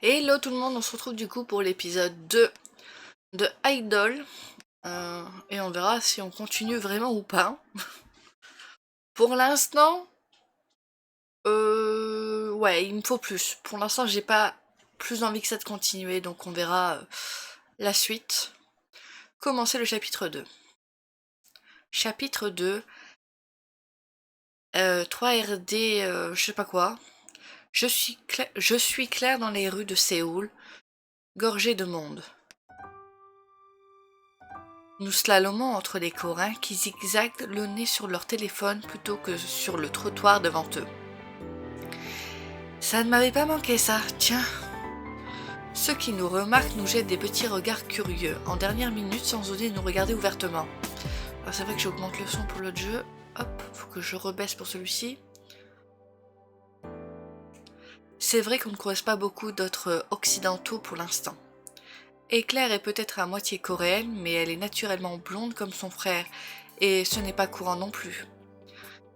Hello tout le monde, on se retrouve du coup pour l'épisode 2 de Idol. Et on verra si on continue vraiment ou pas. Pour l'instant, ouais, il me faut plus. Pour l'instant, j'ai pas plus envie que ça de continuer, donc on verra la suite. Commencer le chapitre 2. Chapitre 2, 3RD, je sais pas quoi. Je suis Claire dans les rues de Séoul, gorgée de monde. Nous slalomons entre les Coréens qui zigzaguent le nez sur leur téléphone plutôt que sur le trottoir devant eux. Ça ne m'avait pas manqué ça, tiens. Ceux qui nous remarquent nous jettent des petits regards curieux, en dernière minute sans oser nous regarder ouvertement. Alors c'est vrai que j'augmente le son pour l'autre jeu. Hop, faut que je rebaisse pour celui-ci. C'est vrai qu'on ne croise pas beaucoup d'autres occidentaux pour l'instant. Éclair est peut-être à moitié coréenne, mais elle est naturellement blonde comme son frère, et ce n'est pas courant non plus.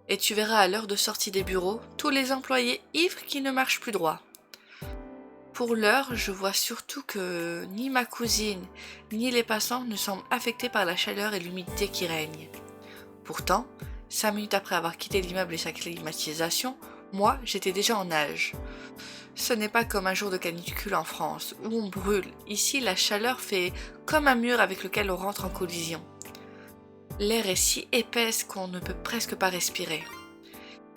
Et tu verras à l'heure de sortie des bureaux, tous les employés ivres qui ne marchent plus droit. Pour l'heure, je vois surtout que ni ma cousine, ni les passants ne semblent affectés par la chaleur et l'humidité qui règnent. Pourtant, 5 minutes après avoir quitté l'immeuble et sa climatisation, moi, j'étais déjà en nage. Ce n'est pas comme un jour de canicule en France, où on brûle. Ici, la chaleur fait comme un mur avec lequel on rentre en collision. L'air est si épaisse qu'on ne peut presque pas respirer.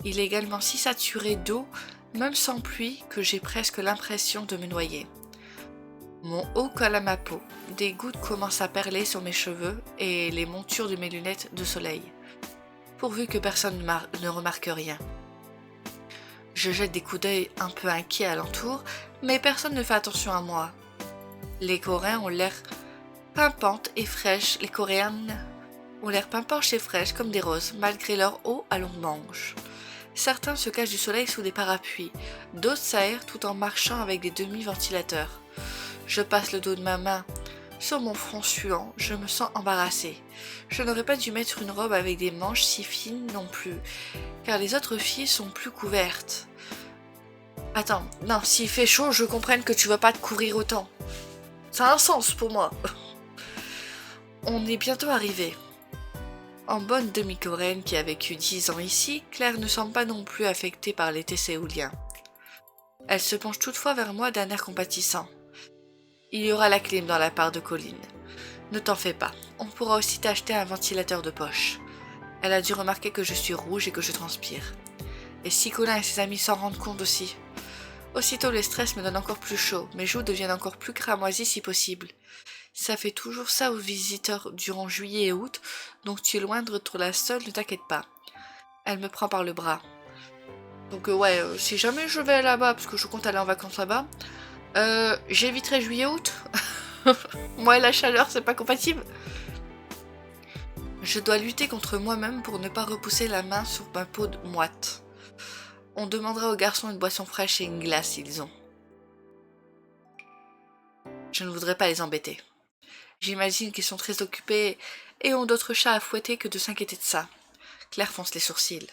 Il est également si saturé d'eau, même sans pluie, que j'ai presque l'impression de me noyer. Mon haut colle à ma peau, des gouttes commencent à perler sur mes cheveux et les montures de mes lunettes de soleil, pourvu que personne ne remarque rien. Je jette des coups d'œil un peu inquiets alentour, mais personne ne fait attention à moi. Les Coréens ont l'air pimpantes et fraîches, les Coréennes ont l'air pimpantes et fraîches comme des roses, malgré leur haut à longues manches. Certains se cachent du soleil sous des parapluies, d'autres s'aèrent tout en marchant avec des demi-ventilateurs. Je passe le dos de ma main sur mon front suant, je me sens embarrassée. Je n'aurais pas dû mettre une robe avec des manches si fines non plus, car les autres filles sont plus couvertes. Attends, non, s'il fait chaud, je comprenne que tu vas pas te couvrir autant. Ça a un sens pour moi. On est bientôt arrivé. En bonne demi-coréenne qui a vécu 10 ans ici, Claire ne semble pas non plus affectée par l'été séoulien. Elle se penche toutefois vers moi d'un air compatissant. Il y aura la clim dans la part de Colline. Ne t'en fais pas, on pourra aussi t'acheter un ventilateur de poche. Elle a dû remarquer que je suis rouge et que je transpire. Et si Colin et ses amis s'en rendent compte aussi. Aussitôt le stress me donne encore plus chaud, mes joues deviennent encore plus cramoisies si possible. Ça fait toujours ça aux visiteurs durant juillet et août, donc tu es loin d'être la seule, ne t'inquiète pas. Elle me prend par le bras. Donc si jamais je vais là-bas, parce que je compte aller en vacances là-bas, j'éviterai juillet-août. Moi et la chaleur, c'est pas compatible. Je dois lutter contre moi-même pour ne pas repousser la main sur ma peau moite. On demandera aux garçons une boisson fraîche et une glace s'ils ont. Je ne voudrais pas les embêter. J'imagine qu'ils sont très occupés et ont d'autres chats à fouetter que de s'inquiéter de ça. Claire fonce les sourcils.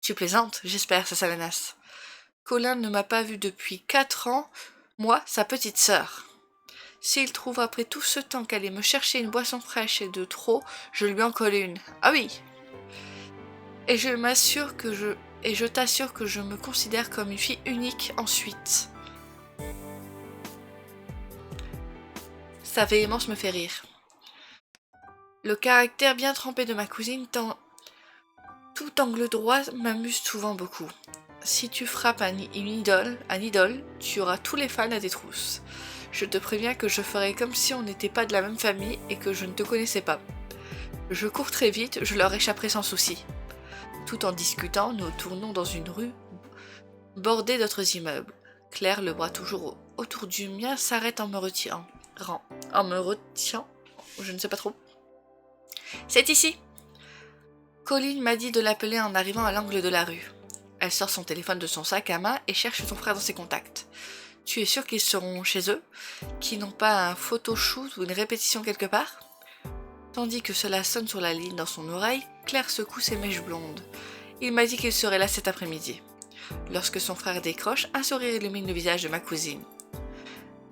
Tu plaisantes, j'espère, sa salanasse. Colin ne m'a pas vue depuis 4 ans, moi, sa petite sœur. S'il trouve après tout ce temps qu'aller me chercher une boisson fraîche et de trop, je lui en colle une. Ah oui. Et je t'assure que je me considère comme une fille unique ensuite. Sa véhémence me fait rire. Le caractère bien trempé de ma cousine, tout angle droit, m'amuse souvent beaucoup. Si tu frappes un idole, tu auras tous les fans à tes trousses. Je te préviens que je ferai comme si on n'était pas de la même famille et que je ne te connaissais pas. Je cours très vite, je leur échapperai sans souci. Tout en discutant, nous tournons dans une rue bordée d'autres immeubles. Claire, le bras toujours autour du mien, s'arrête en me retirant. Je ne sais pas trop. C'est ici. Colline m'a dit de l'appeler en arrivant à l'angle de la rue. Elle sort son téléphone de son sac à main et cherche son frère dans ses contacts. Tu es sûr qu'ils seront chez eux? Qu'ils n'ont pas un photoshoot ou une répétition quelque part? Tandis que cela sonne sur la ligne dans son oreille, Claire secoue ses mèches blondes. Il m'a dit qu'il serait là cet après-midi. Lorsque son frère décroche, un sourire illumine le visage de ma cousine.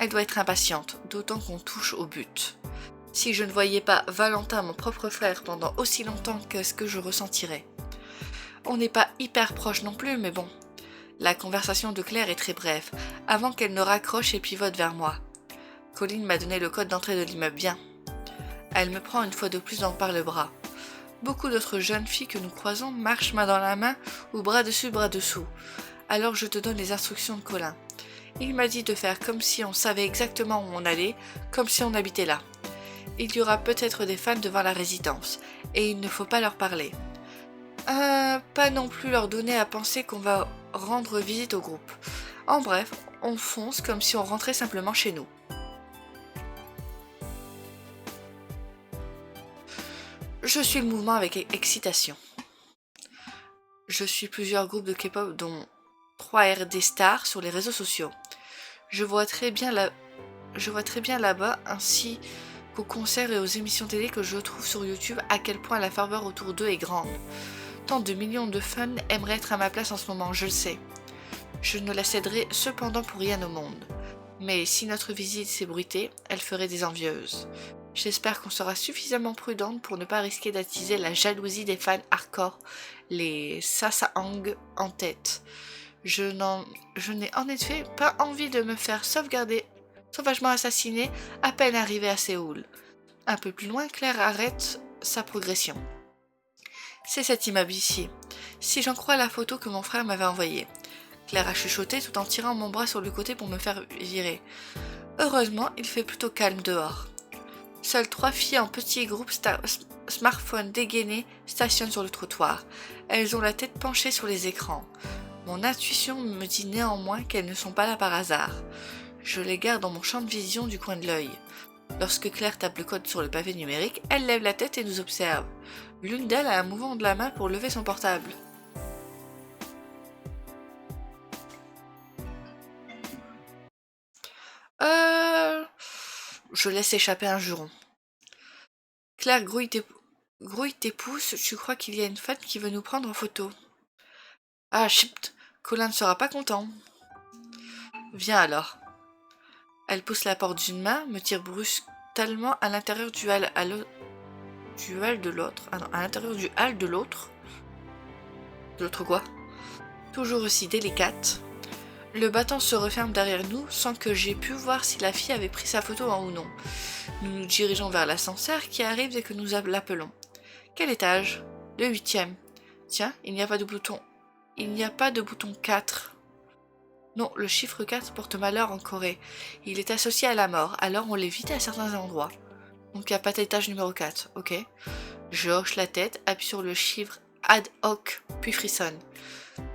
Elle doit être impatiente, d'autant qu'on touche au but. Si je ne voyais pas Valentin, mon propre frère, pendant aussi longtemps, qu'est-ce que je ressentirais? On n'est pas hyper proches non plus, mais bon. La conversation de Claire est très brève, avant qu'elle ne raccroche et pivote vers moi. Colline m'a donné le code d'entrée de l'immeuble, bien. Elle me prend une fois de plus par le bras. Beaucoup d'autres jeunes filles que nous croisons marchent main dans la main ou bras dessus, bras dessous. Alors je te donne les instructions de Colin. Il m'a dit de faire comme si on savait exactement où on allait, comme si on habitait là. Il y aura peut-être des fans devant la résidence, et il ne faut pas leur parler. Pas non plus leur donner à penser qu'on va rendre visite au groupe. En bref, on fonce comme si on rentrait simplement chez nous. Je suis le mouvement avec excitation. Je suis plusieurs groupes de K-pop dont 3 RD Stars sur les réseaux sociaux. Je vois très bien là-bas ainsi qu'aux concerts et aux émissions télé que je trouve sur YouTube à quel point la ferveur autour d'eux est grande. Tant de millions de fans aimeraient être à ma place en ce moment, je le sais. Je ne la céderai cependant pour rien au monde. Mais si notre visite s'ébruitait, elle ferait des envieuses. J'espère qu'on sera suffisamment prudente pour ne pas risquer d'attiser la jalousie des fans hardcore, les Sasaeng en tête. Je n'ai en effet pas envie de me faire sauvagement assassiner à peine arrivée à Séoul. Un peu plus loin, Claire arrête sa progression. C'est cet immeuble ici, si j'en crois la photo que mon frère m'avait envoyée. Claire a chuchoté tout en tirant mon bras sur le côté pour me faire virer. Heureusement, il fait plutôt calme dehors. Seules 3 filles en petit groupe smartphone dégainé stationnent sur le trottoir. Elles ont la tête penchée sur les écrans. Mon intuition me dit néanmoins qu'elles ne sont pas là par hasard. Je les garde dans mon champ de vision du coin de l'œil. Lorsque Claire tape le code sur le pavé numérique, elle lève la tête et nous observe. L'une d'elles a un mouvement de la main pour lever son portable. Je laisse échapper un juron. Claire, grouille tes pouces, tu crois qu'il y a une fan qui veut nous prendre en photo. Ah, chut, Colin ne sera pas content. Viens alors. Elle pousse la porte d'une main, me tire brusquement à l'intérieur du hall de l'autre. Ah non, à l'intérieur du hall de l'autre. De l'autre quoi? Toujours aussi délicate. Le battant se referme derrière nous sans que j'aie pu voir si la fille avait pris sa photo ou non. Nous nous dirigeons vers l'ascenseur qui arrive dès que nous l'appelons. Quel étage? Le 8e. Tiens, il n'y a pas de bouton. Il n'y a pas de bouton 4. Non, le chiffre 4 porte malheur en Corée. Il est associé à la mort, alors on l'évite à certains endroits. Donc il n'y a pas d'étage numéro 4, ok. Je hoche la tête, appuie sur le chiffre ad hoc, puis frissonne.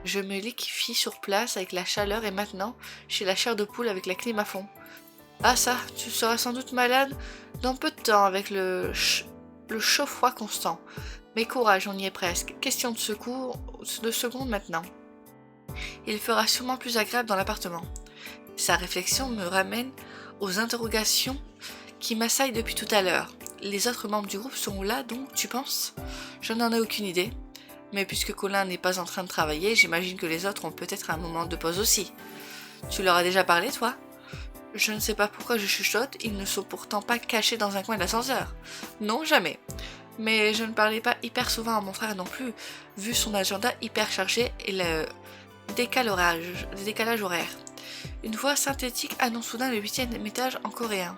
Je me liquéfie sur place avec la chaleur et maintenant, j'ai la chair de poule avec la clim à fond. Ah ça, tu seras sans doute malade dans peu de temps avec le chaud-froid constant. Mais courage, on y est presque. Question de seconde maintenant. Il fera sûrement plus agréable dans l'appartement. Sa réflexion me ramène aux interrogations qui m'assaillent depuis tout à l'heure. Les autres membres du groupe sont là donc, tu penses? Je n'en ai aucune idée. Mais puisque Colin n'est pas en train de travailler, j'imagine que les autres ont peut-être un moment de pause aussi. Tu leur as déjà parlé, toi? Je ne sais pas pourquoi je chuchote, ils ne sont pourtant pas cachés dans un coin de l'ascenseur. Non, jamais. Mais je ne parlais pas hyper souvent à mon frère non plus, vu son agenda hyper chargé et le décalage horaire. Une voix synthétique annonce soudain le 8e étage en coréen.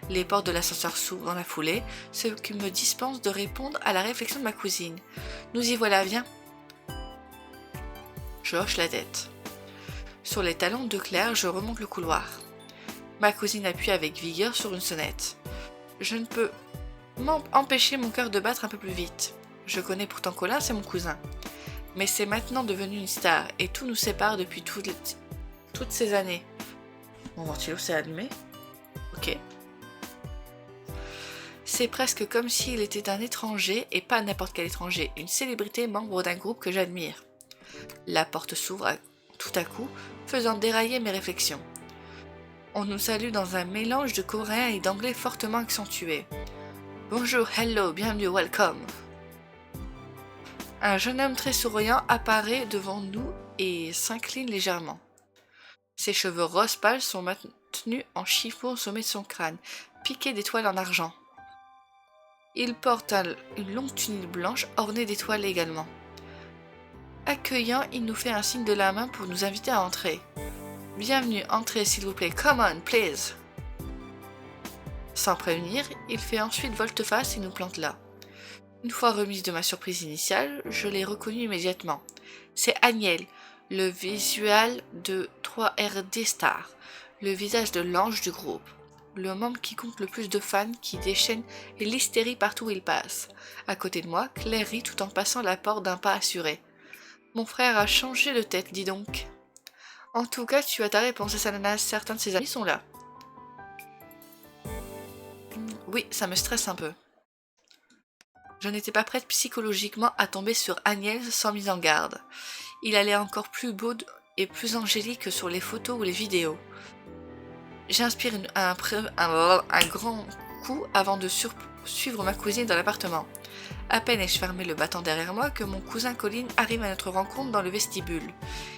Les portes de l'ascenseur s'ouvrent dans la foulée, ce qui me dispense de répondre à la réflexion de ma cousine. Nous y voilà, viens. Je hoche la tête. Sur les talons de Claire, je remonte le couloir. Ma cousine appuie avec vigueur sur une sonnette. Je ne peux empêcher mon cœur de battre un peu plus vite. Je connais pourtant Colin, c'est mon cousin. Mais c'est maintenant devenu une star, et tout nous sépare depuis toutes ces années. Mon ventilo s'est allumé. Ok. C'est presque comme s'il était un étranger, et pas n'importe quel étranger, une célébrité membre d'un groupe que j'admire. La porte s'ouvre tout à coup, faisant dérailler mes réflexions. On nous salue dans un mélange de coréen et d'anglais fortement accentué. Bonjour, hello, bienvenue, welcome. Un jeune homme très souriant apparaît devant nous et s'incline légèrement. Ses cheveux rose pâle sont tenue en chiffon au sommet de son crâne, piquée d'étoiles en argent. Il porte une longue tunique blanche ornée d'étoiles également. Accueillant, il nous fait un signe de la main pour nous inviter à entrer. Bienvenue, entrez s'il vous plaît, come on, please. Sans prévenir, il fait ensuite volte-face et nous plante là. Une fois remise de ma surprise initiale, je l'ai reconnu immédiatement. C'est Aniel, le visual de 3RD Star, le visage de l'ange du groupe, le membre qui compte le plus de fans, qui déchaîne l'hystérie partout où il passe. À côté de moi, Claire rit tout en passant la porte d'un pas assuré. Mon frère a changé de tête, dis donc. En tout cas, tu as ta réponse, Sananas, certains de ses amis sont là. Oui, ça me stresse un peu. Je n'étais pas prête psychologiquement à tomber sur Agnès sans mise en garde. Il allait encore plus beau et plus angélique que sur les photos ou les vidéos. J'inspire un grand coup avant de suivre ma cousine dans l'appartement. À peine ai-je fermé le battant derrière moi que mon cousin Colin arrive à notre rencontre dans le vestibule.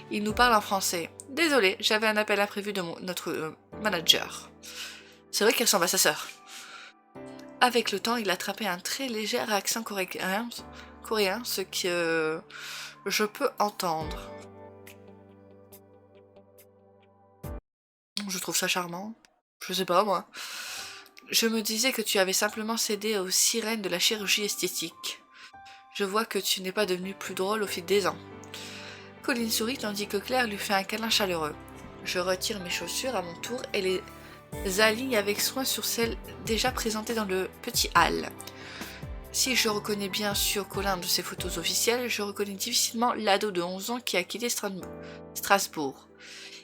Il nous parle en français. Désolé, j'avais un appel imprévu de notre manager. C'est vrai qu'il ressemble à sa sœur. Avec le temps, il attrapait un très léger accent coréen, ce que je peux entendre. Je trouve ça charmant. Je sais pas, moi. Je me disais que tu avais simplement cédé aux sirènes de la chirurgie esthétique. Je vois que tu n'es pas devenu plus drôle au fil des ans. Colin sourit tandis que Claire lui fait un câlin chaleureux. Je retire mes chaussures à mon tour et les aligne avec soin sur celles déjà présentées dans le petit hall. Si je reconnais bien sûr Colin de ses photos officielles, je reconnais difficilement l'ado de 11 ans qui a quitté Strasbourg.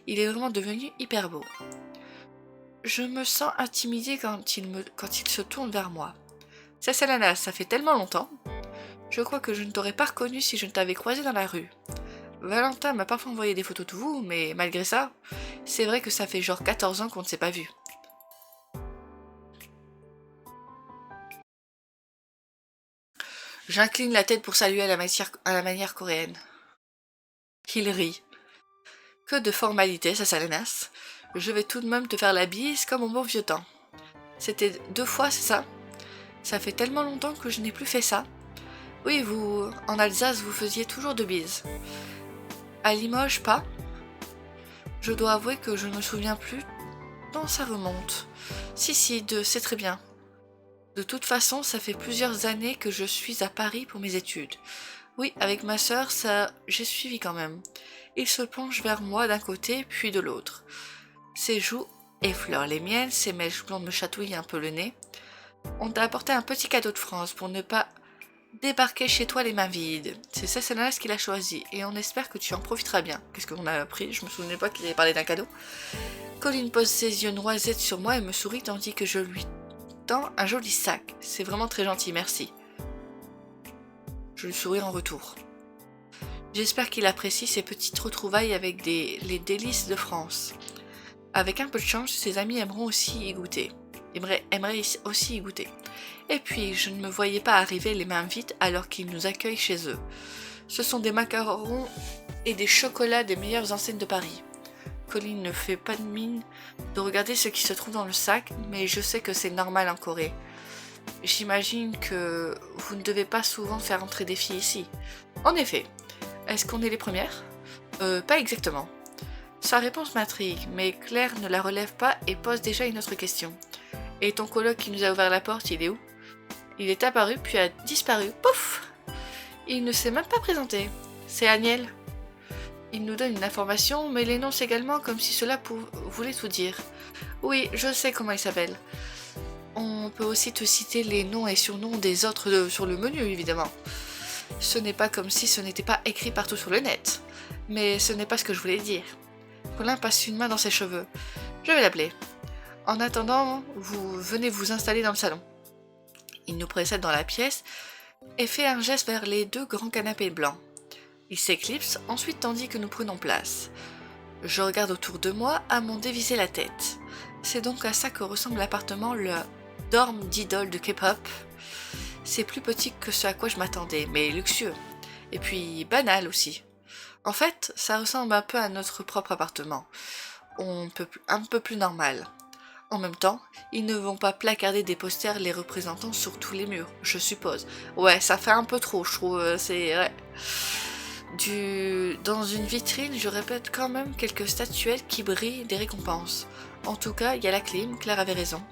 Il est vraiment devenu hyper beau. Je me sens intimidée quand il se tourne vers moi. C'est Selena, ça fait tellement longtemps. Je crois que je ne t'aurais pas reconnu si je ne t'avais croisé dans la rue. Valentin m'a parfois envoyé des photos de vous, mais malgré ça, c'est vrai que ça fait genre 14 ans qu'on ne s'est pas vu. J'incline la tête pour saluer à la manière coréenne. Il rit. Que de formalité, ça Salenas. Je vais tout de même te faire la bise comme au bon vieux temps. C'était 2 fois, c'est ça? Ça fait tellement longtemps que je n'ai plus fait ça. Oui, vous, en Alsace, vous faisiez toujours de bises. À Limoges, pas? Je dois avouer que je ne me souviens plus. Non, ça remonte. Si, c'est très bien. De toute façon, ça fait plusieurs années que je suis à Paris pour mes études. Oui, avec ma sœur, ça, j'ai suivi quand même. Il se penche vers moi d'un côté, puis de l'autre. Ses joues effleurent les miennes, ses mèches blondes me chatouillent un peu le nez. On t'a apporté un petit cadeau de France pour ne pas débarquer chez toi les mains vides. C'est Cécile qui l'a choisi, et on espère que tu en profiteras bien. Qu'est-ce qu'on a appris? Je me souvenais pas qu'il avait parlé d'un cadeau. Colin pose ses yeux noisettes sur moi et me sourit tandis que je lui tends un joli sac. C'est vraiment très gentil, merci. Je lui souris en retour. J'espère qu'il apprécie ces petites retrouvailles avec les délices de France. Avec un peu de chance, ses amis aimeront aussi y goûter. Aimeraient aussi y goûter. Et puis, je ne me voyais pas arriver les mains vides alors qu'ils nous accueillent chez eux. Ce sont des macarons et des chocolats des meilleures enseignes de Paris. Colin ne fait pas de mine de regarder ce qui se trouve dans le sac, mais je sais que c'est normal en Corée. J'imagine que vous ne devez pas souvent faire entrer des filles ici. En effet. Est-ce qu'on est les premières? Pas exactement. Sa réponse m'intrigue, mais Claire ne la relève pas et pose déjà une autre question. Et ton coloc qui nous a ouvert la porte, il est où? Il est apparu puis a disparu. Pouf! Il ne s'est même pas présenté. C'est Aniel. Il nous donne une information, mais l'énonce également comme si cela voulait tout dire. Oui, je sais comment il s'appelle. On peut aussi te citer les noms et surnoms des autres sur le menu, évidemment. Ce n'est pas comme si ce n'était pas écrit partout sur le net. Mais ce n'est pas ce que je voulais dire. Colin passe une main dans ses cheveux. Je vais l'appeler. En attendant, vous venez vous installer dans le salon. Il nous précède dans la pièce et fait un geste vers les 2 grands canapés blancs. Il s'éclipse ensuite tandis que nous prenons place. Je regarde autour de moi à m'en déviser la tête. C'est donc à ça que ressemble l'appartement, le dorme d'idole de K-pop. C'est plus petit que ce à quoi je m'attendais, mais luxueux. Et puis banal aussi. En fait, ça ressemble un peu à notre propre appartement. un peu plus normales. En même temps, ils ne vont pas placarder des posters les représentant sur tous les murs, je suppose. Ouais, ça fait un peu trop, je trouve, c'est... Ouais. Dans une vitrine, je répète quand même quelques statuettes qui brillent des récompenses. En tout cas, il y a la clim, Claire avait raison.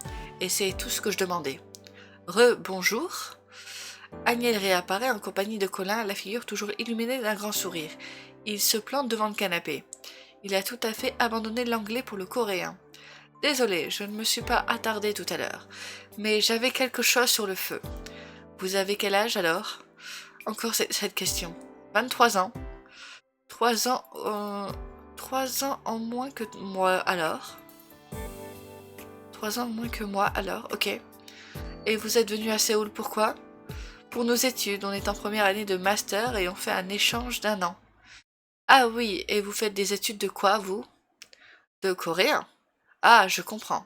Et c'est tout ce que je demandais. Bonjour. Agnès réapparaît en compagnie de Colin, la figure toujours illuminée d'un grand sourire. Il se plante devant le canapé. Il a tout à fait abandonné l'anglais pour le coréen. Désolé, je ne me suis pas attardée tout à l'heure, mais j'avais quelque chose sur le feu. Vous avez quel âge alors? Encore cette question. 23 ans. 3 ans, 3 ans en moins que moi alors. 3 ans en moins que moi alors, ok. Et vous êtes venu à Séoul pourquoi? Pour nos études, on est en première année de master et on fait un échange d'1 an. Ah oui, et vous faites des études de quoi, vous? De coréen. Ah, je comprends.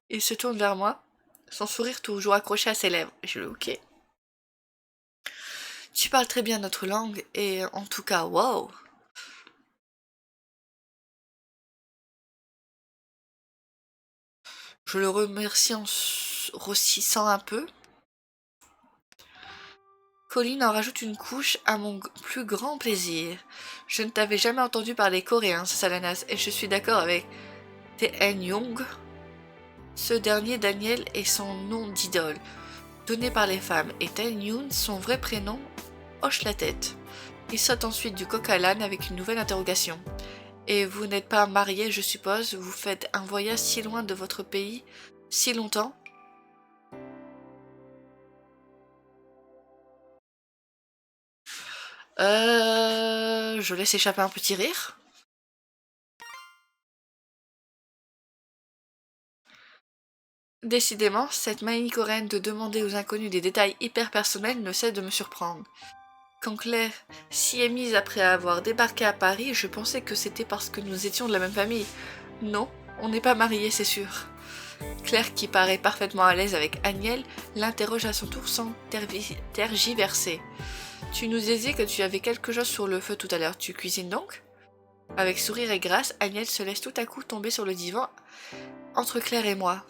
Il se tourne vers moi, son sourire toujours accroché à ses lèvres. Je le ok. Tu parles très bien notre langue et en tout cas, wow. Je le remercie en rossissant un peu. Colline en rajoute une couche à mon plus grand plaisir. Je ne t'avais jamais entendu parler coréen, Salanas, et je suis d'accord avec Tae Young. Ce dernier, Daniel, est son nom d'idole, donné par les femmes, et Tae Young, son vrai prénom, hoche la tête. Il saute ensuite du coq à l'âne avec une nouvelle interrogation. Et vous n'êtes pas marié, je suppose, vous faites un voyage si loin de votre pays, si longtemps? Je laisse échapper un petit rire. Décidément, cette manie coréenne de demander aux inconnus des détails hyper personnels ne cesse de me surprendre. Quand Claire s'y est mise après avoir débarqué à Paris, je pensais que c'était parce que nous étions de la même famille. Non, on n'est pas mariés, c'est sûr. Claire, qui paraît parfaitement à l'aise avec Agnès, l'interroge à son tour sans tergiverser. Tu nous as dit que tu avais quelque chose sur le feu tout à l'heure, tu cuisines donc? Avec sourire et grâce, Agnès se laisse tout à coup tomber sur le divan entre Claire et moi.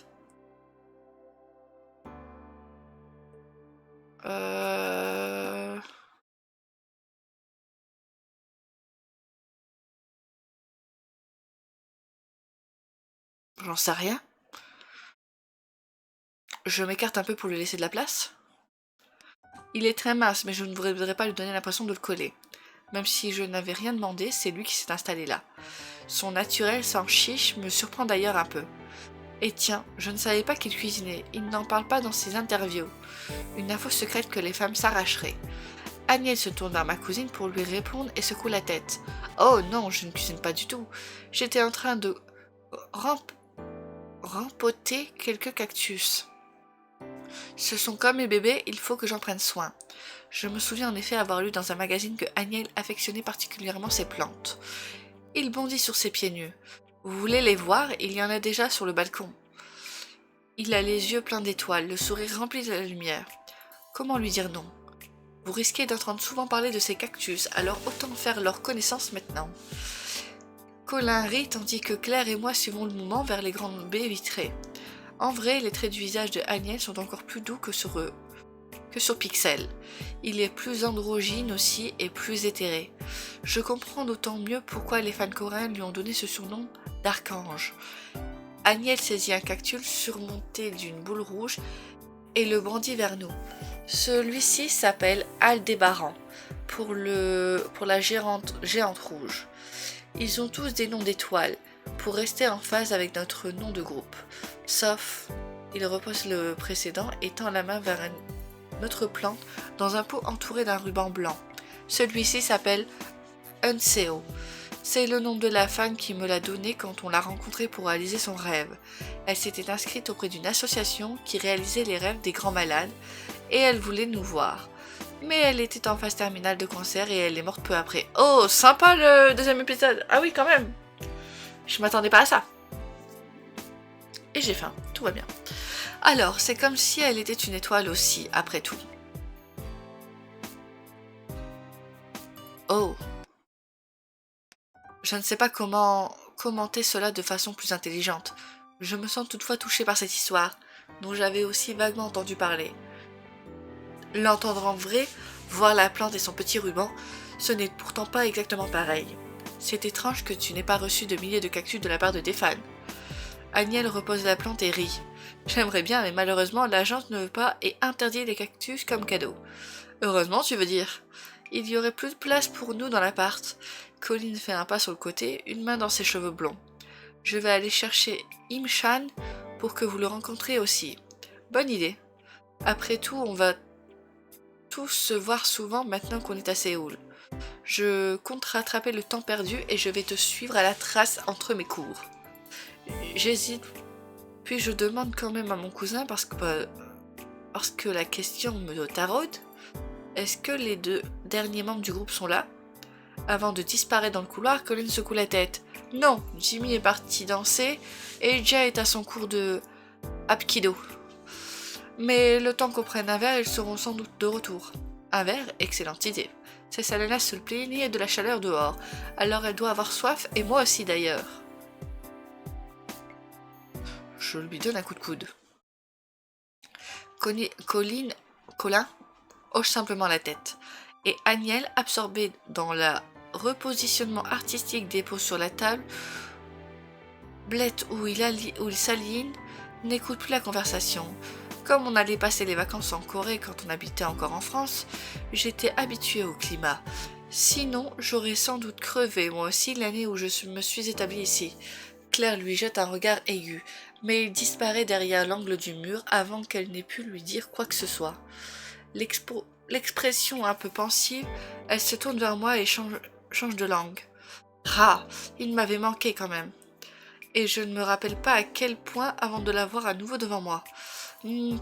Euh... J'en sais rien. Je m'écarte un peu pour lui laisser de la place. Il est très mince, mais je ne voudrais pas lui donner l'impression de le coller. Même si je n'avais rien demandé, c'est lui qui s'est installé là. Son naturel sans chiche me surprend d'ailleurs un peu. Et tiens, je ne savais pas qu'il cuisinait, il n'en parle pas dans ses interviews. Une info secrète que les femmes s'arracheraient. Agnès se tourne vers ma cousine pour lui répondre et secoue la tête. Oh non, je ne cuisine pas du tout. J'étais en train de rempoter quelques cactus. Ce sont comme mes bébés, il faut que j'en prenne soin. Je me souviens en effet avoir lu dans un magazine que Agnès affectionnait particulièrement ses plantes. Il bondit sur ses pieds nus. Vous voulez les voir? Il y en a déjà sur le balcon. Il a les yeux pleins d'étoiles, le sourire rempli de la lumière. Comment lui dire non? Vous risquez d'entendre souvent parler de ces cactus, alors autant faire leur connaissance maintenant. Colin rit tandis que Claire et moi suivons le mouvement vers les grandes baies vitrées. En vrai, les traits du visage de Agnès sont encore plus doux que sur Pixel. Il est plus androgyne aussi et plus éthéré. Je comprends d'autant mieux pourquoi les fans coréens lui ont donné ce surnom d'archange. Agnès saisit un cactus surmonté d'une boule rouge et le brandit vers nous. Celui-ci s'appelle Aldébaran pour la géante rouge. Ils ont tous des noms d'étoiles pour rester en phase avec notre nom de groupe. Sauf, il repose le précédent et tend la main vers notre plante dans un pot entouré d'un ruban blanc. Celui-ci s'appelle Unseo. C'est le nom de la femme qui me l'a donné quand on l'a rencontrée pour réaliser son rêve. Elle s'était inscrite auprès d'une association qui réalisait les rêves des grands malades et elle voulait nous voir. Mais elle était en phase terminale de cancer et elle est morte peu après. Oh, sympa le deuxième épisode. Ah oui, quand même. Je m'attendais pas à ça. Et j'ai faim, tout va bien. Alors, c'est comme si elle était une étoile aussi, après tout. Oh. Je ne sais pas comment commenter cela de façon plus intelligente. Je me sens toutefois touchée par cette histoire, dont j'avais aussi vaguement entendu parler. L'entendre en vrai, voir la plante et son petit ruban, ce n'est pourtant pas exactement pareil. C'est étrange que tu n'aies pas reçu de milliers de cactus de la part de tes fans. Agnès repose la plante et rit. J'aimerais bien, mais malheureusement, l'agence ne veut pas et interdit les cactus comme cadeau. Heureusement, tu veux dire. Il y aurait plus de place pour nous dans l'appart. Colin fait un pas sur le côté, une main dans ses cheveux blonds. Je vais aller chercher Im-chan pour que vous le rencontriez aussi. Bonne idée. Après tout, on va tous se voir souvent maintenant qu'on est à Séoul. Je compte rattraper le temps perdu et je vais te suivre à la trace entre mes cours. J'hésite, puis je demande quand même à mon cousin parce que la question me taraude. Est-ce que les 2 derniers membres du groupe sont là? Avant de disparaître dans le couloir, Colin secoue la tête. Non, Jimmy est parti danser et Jia est à son cours de Hapkido. Mais le temps qu'on prenne un verre, ils seront sans doute de retour. Un verre, excellente idée. C'est ça la laisse se plaigner de la chaleur dehors, alors elle doit avoir soif, et moi aussi d'ailleurs. Je lui donne un coup de coude. Colin hoche simplement la tête, et Agnel, absorbé dans le repositionnement artistique des poses sur la table, blette où il s'aligne, n'écoute plus la conversation. Comme on allait passer les vacances en Corée quand on habitait encore en France, j'étais habituée au climat. Sinon, j'aurais sans doute crevé moi aussi l'année où je me suis établie ici. Claire lui jette un regard aigu, mais il disparaît derrière l'angle du mur avant qu'elle n'ait pu lui dire quoi que ce soit. L'expression un peu pensive, elle se tourne vers moi et change de langue. Ah, il m'avait manqué quand même. Et je ne me rappelle pas à quel point avant de la voir à nouveau devant moi.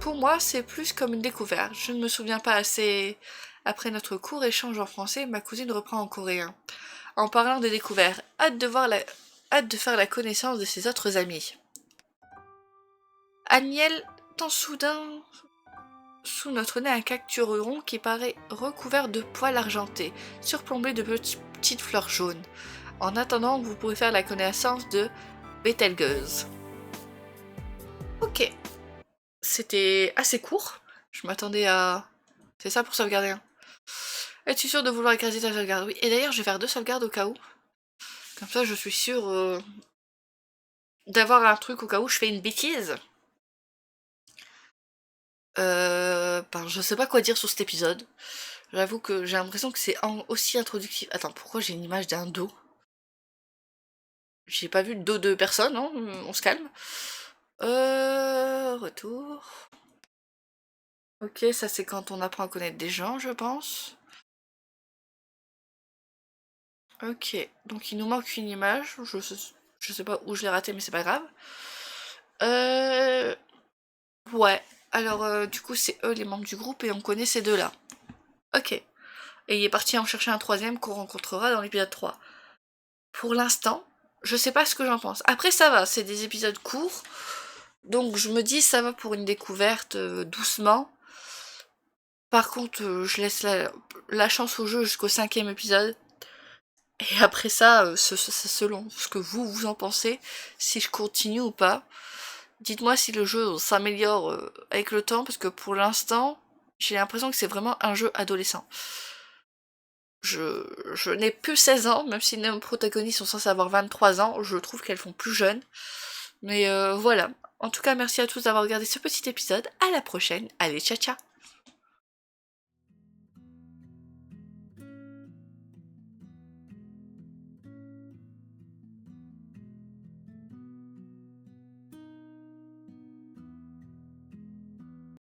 Pour moi, c'est plus comme une découverte. Je ne me souviens pas assez. Après notre court échange en français, ma cousine reprend en coréen. En parlant des découvertes, hâte de faire la connaissance de ses autres amis. Agnel tend soudain sous notre nez un cactus rond qui paraît recouvert de poils argentés, surplombé de petites fleurs jaunes. En attendant, vous pouvez faire la connaissance de Betelgeuse. Ok. C'était assez court. Je m'attendais à... C'est ça pour sauvegarder, hein. Es-tu sûr de vouloir écraser ta sauvegarde? Oui. Et d'ailleurs, je vais faire 2 sauvegardes au cas où. Comme ça, je suis sûre d'avoir un truc au cas où je fais une bêtise. Je sais pas quoi dire sur cet épisode. J'avoue que j'ai l'impression que c'est aussi introductif. Attends, pourquoi j'ai une image d'un dos? J'ai pas vu de dos de personne, hein. On se calme. Retour. Ok, ça c'est quand on apprend à connaître des gens, je pense. Ok, donc il nous manque une image. Je sais pas où je l'ai raté, mais c'est pas grave. Ouais. Alors, du coup, c'est eux les membres du groupe et on connaît ces deux-là. Ok. Et il est parti en chercher un troisième qu'on rencontrera dans l'épisode 3. Pour l'instant, je sais pas ce que j'en pense. Après, ça va, c'est des épisodes courts. Donc, je me dis, ça va pour une découverte doucement. Par contre, je laisse la chance au jeu jusqu'au 5e épisode. Et après ça, c'est selon ce que vous en pensez, si je continue ou pas. Dites-moi si le jeu s'améliore avec le temps, parce que pour l'instant, j'ai l'impression que c'est vraiment un jeu adolescent. Je n'ai plus 16 ans, même si nos protagonistes sont censés avoir 23 ans, je trouve qu'elles font plus jeunes. Mais voilà. En tout cas, merci à tous d'avoir regardé ce petit épisode. À la prochaine. Allez, ciao ciao.